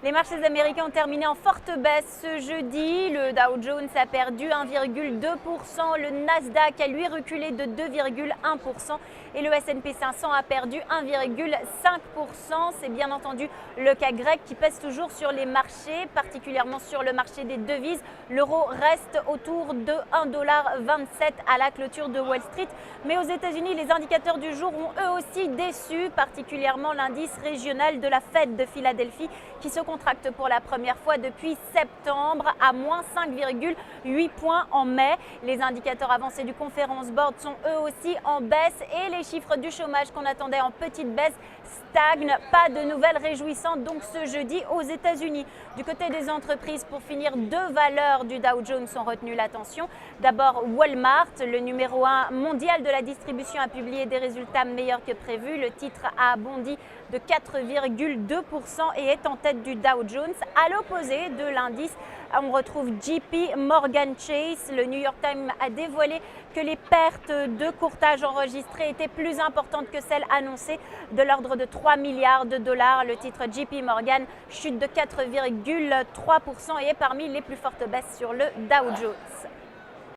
Les marchés américains ont terminé en forte baisse ce jeudi. Le Dow Jones a perdu 1,2%, le Nasdaq a lui reculé de 2,1% et le S&P 500 a perdu 1,5%. C'est bien entendu le cas grec qui pèse toujours sur les marchés, particulièrement sur le marché des devises. L'euro reste autour de 1,27$ à la clôture de Wall Street. Mais aux États-Unis, les indicateurs du jour ont eux aussi déçu, particulièrement l'indice régional de la Fed de Philadelphie qui se contracte pour la première fois depuis septembre à moins 5,8 points en mai. Les indicateurs avancés du Conference Board sont eux aussi en baisse et les chiffres du chômage qu'on attendait en petite baisse stagnent. Pas de nouvelles réjouissantes donc ce jeudi aux États-Unis. Du côté des entreprises, pour finir, deux valeurs du Dow Jones ont retenu l'attention. D'abord Walmart, le numéro 1 mondial de la distribution, a publié des résultats meilleurs que prévu. Le titre a bondi de 4,2% et est en tête du Dow Jones. À l'opposé de l'indice, on retrouve JP Morgan Chase. Le New York Times a dévoilé que les pertes de courtage enregistrées étaient plus importantes que celles annoncées, de l'ordre de 3 milliards de dollars. Le titre JP Morgan chute de 4,3% et est parmi les plus fortes baisses sur le Dow Jones.